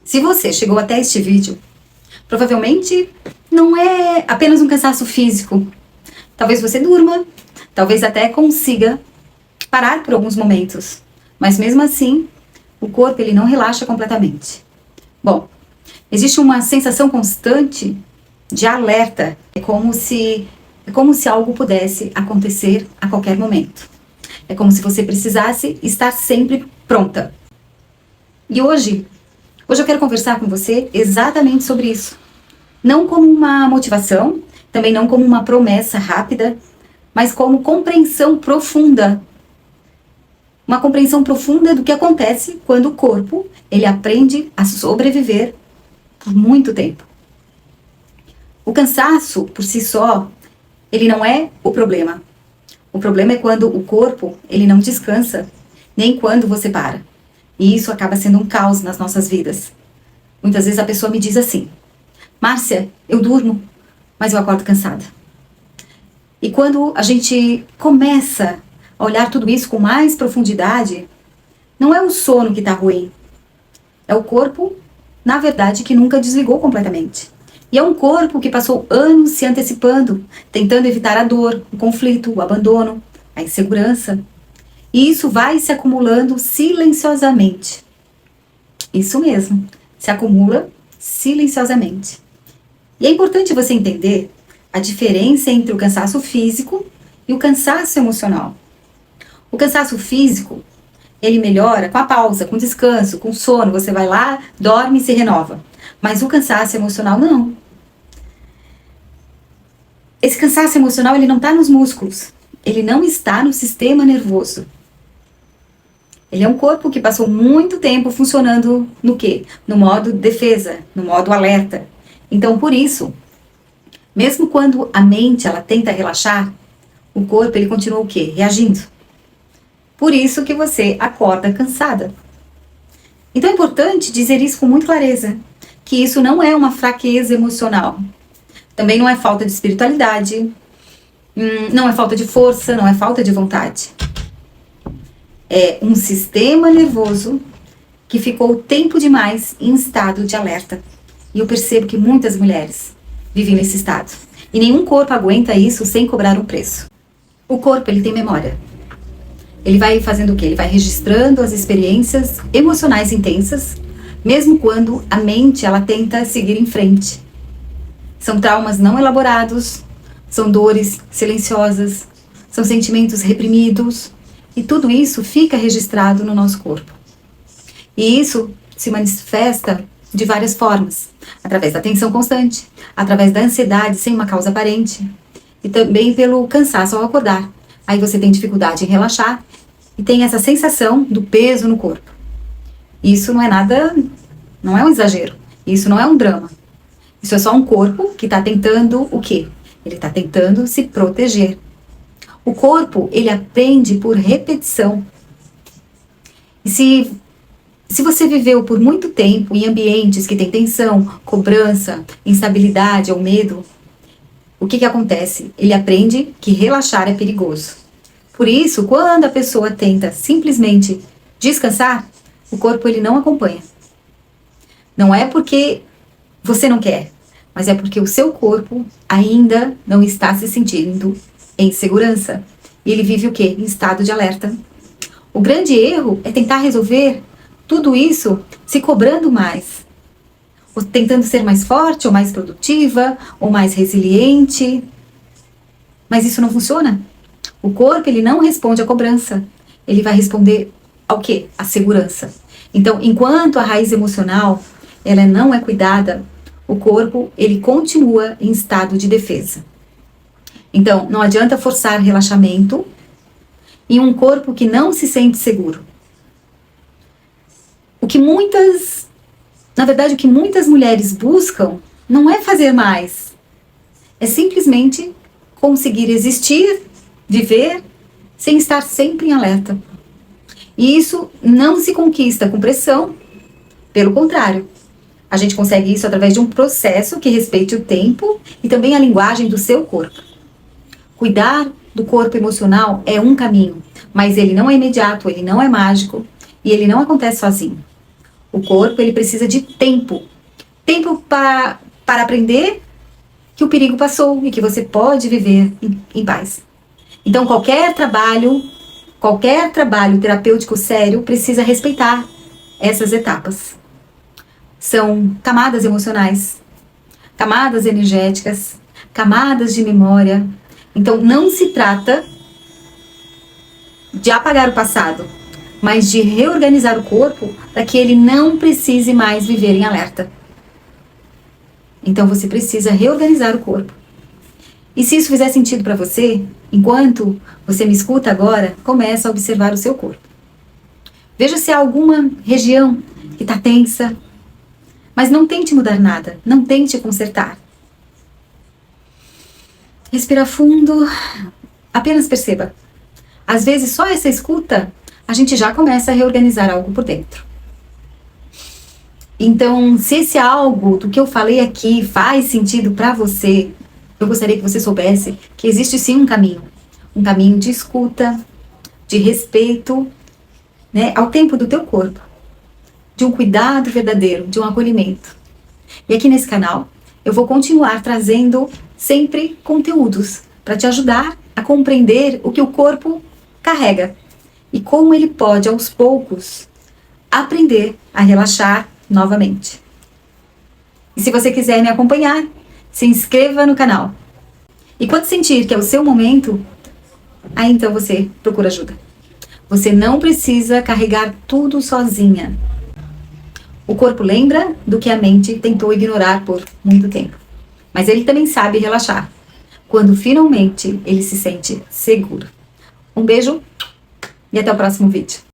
Se você chegou até este vídeo, provavelmente não é apenas um cansaço físico. Talvez você durma, talvez até consiga parar por alguns momentos, mas mesmo assim, o corpo ele não relaxa completamente. Bom, existe uma sensação constante de alerta, é como se algo pudesse acontecer a qualquer momento. É como se você precisasse estar sempre pronta. E hoje eu quero conversar com você exatamente sobre isso. Não como uma motivação, também não como uma promessa rápida, mas como compreensão profunda. Uma compreensão profunda do que acontece quando o corpo ele aprende a sobreviver por muito tempo. O cansaço, por si só, ele não é o problema. O problema é quando o corpo ele não descansa, nem quando você para. E isso acaba sendo um caos nas nossas vidas. Muitas vezes a pessoa me diz assim: Márcia, eu durmo, mas eu acordo cansada. E quando a gente começa a olhar tudo isso com mais profundidade, não é o sono que está ruim. É o corpo, na verdade, que nunca desligou completamente. E é um corpo que passou anos se antecipando, tentando evitar a dor, o conflito, o abandono, a insegurança. E isso vai se acumulando silenciosamente. Isso mesmo, se acumula silenciosamente. E é importante você entender a diferença entre o cansaço físico e o cansaço emocional. O cansaço físico, ele melhora com a pausa, com o descanso, com o sono. Você vai lá, dorme e se renova. Mas o cansaço emocional, não. Esse cansaço emocional, ele não está nos músculos. Ele não está no sistema nervoso. Ele é um corpo que passou muito tempo funcionando no quê? No modo defesa, no modo alerta. Então, por isso, mesmo quando a mente ela tenta relaxar, o corpo ele continua o quê? Reagindo. Por isso que você acorda cansada. Então é importante dizer isso com muita clareza, que isso não é uma fraqueza emocional. Também não é falta de espiritualidade, não é falta de força, não é falta de vontade. É um sistema nervoso que ficou tempo demais em estado de alerta. E eu percebo que muitas mulheres vivem nesse estado. E nenhum corpo aguenta isso sem cobrar um preço. O corpo, ele tem memória. Ele vai fazendo o quê? Ele vai registrando as experiências emocionais intensas, mesmo quando a mente, ela tenta seguir em frente. São traumas não elaborados, são dores silenciosas, são sentimentos reprimidos, e tudo isso fica registrado no nosso corpo. E isso se manifesta de várias formas, através da tensão constante, através da ansiedade sem uma causa aparente, e também pelo cansaço ao acordar. Aí você tem dificuldade em relaxar e tem essa sensação do peso no corpo. Isso não é nada, não é um exagero, isso não é um drama. Isso é só um corpo que está tentando o quê? Ele está tentando se proteger. O corpo, ele aprende por repetição. E se você viveu por muito tempo em ambientes que tem tensão, cobrança, instabilidade ou medo, o que acontece? Ele aprende que relaxar é perigoso. Por isso, quando a pessoa tenta simplesmente descansar, o corpo ele não acompanha. Não é porque você não quer, mas é porque o seu corpo ainda não está se sentindo em segurança. E ele vive o quê? Em estado de alerta. O grande erro é tentar resolver tudo isso se cobrando mais. Ou tentando ser mais forte, ou mais produtiva, ou mais resiliente. Mas isso não funciona. O corpo, ele não responde à cobrança. Ele vai responder ao quê? À segurança. Então, enquanto a raiz emocional, ela não é cuidada, o corpo, ele continua em estado de defesa. Então, não adianta forçar relaxamento em um corpo que não se sente seguro. O que muitas mulheres buscam não é fazer mais. É simplesmente conseguir existir, viver, sem estar sempre em alerta. E isso não se conquista com pressão. Pelo contrário, a gente consegue isso através de um processo que respeite o tempo e também a linguagem do seu corpo. Cuidar do corpo emocional é um caminho, mas ele não é imediato, ele não é mágico e ele não acontece sozinho. O corpo, ele precisa de tempo. Tempo para aprender que o perigo passou e que você pode viver em paz. Então, qualquer trabalho terapêutico sério precisa respeitar essas etapas. São camadas emocionais, camadas energéticas, camadas de memória. Então, não se trata de apagar o passado, mas de reorganizar o corpo para que ele não precise mais viver em alerta. Então, você precisa reorganizar o corpo. E se isso fizer sentido para você, enquanto você me escuta agora, começa a observar o seu corpo. Veja se há alguma região que está tensa, mas não tente mudar nada, não tente consertar. Respira fundo, apenas perceba. Às vezes, só essa escuta, a gente já começa a reorganizar algo por dentro. Então, se esse algo do que eu falei aqui faz sentido para você, eu gostaria que você soubesse que existe sim um caminho de escuta, de respeito, né, ao tempo do teu corpo, de um cuidado verdadeiro, de um acolhimento. E aqui nesse canal, eu vou continuar trazendo sempre conteúdos para te ajudar a compreender o que o corpo carrega e como ele pode, aos poucos, aprender a relaxar novamente. E se você quiser me acompanhar, se inscreva no canal. E quando sentir que é o seu momento, aí então você procura ajuda. Você não precisa carregar tudo sozinha. O corpo lembra do que a mente tentou ignorar por muito tempo. Mas ele também sabe relaxar, quando finalmente ele se sente seguro. Um beijo e até o próximo vídeo.